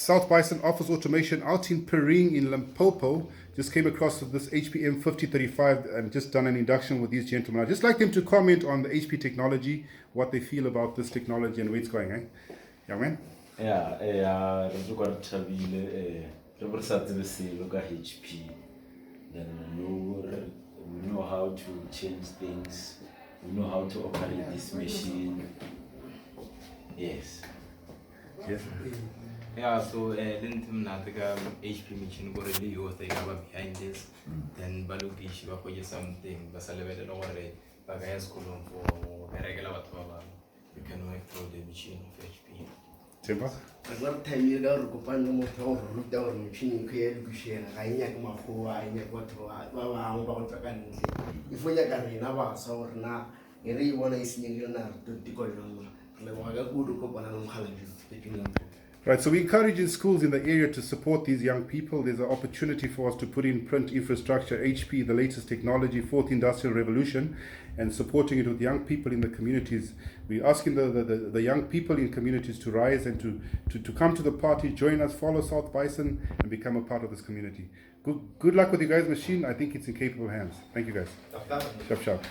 South Bison Office Automation out in Pering in Limpopo. Just came across this HP M5035 and just done an induction with these gentlemen. I'd just like them to comment on the HP technology, what they feel about this technology and where it's going, eh? Young man? Yeah, look at HP. Then we know how to change things. We know how to operate this machine. Yes. Yes. Yeah, so then HP machine go really youth they have behind this. Then balukishi for something, but celebrated already. But I school for a regular you can work through the machine of HP. Themba? Another time you go to Kupano Motor, root down machine, create Gushia, I neck my whole I neck what I'm about to can. If we are going to have so now, you really want to see you now to decoy on the good Kupano College. Right, so we encourage in schools in the area to support these young people. There's an opportunity for us to put in print infrastructure, HP, the latest technology, fourth industrial revolution, and supporting it with young people in the communities. We're asking the young people in communities to rise and to come to the party, join us, follow South Bison, and become a part of this community. Good luck with you guys' machine. I think it's in capable hands. Thank you guys. Sharp, sharp.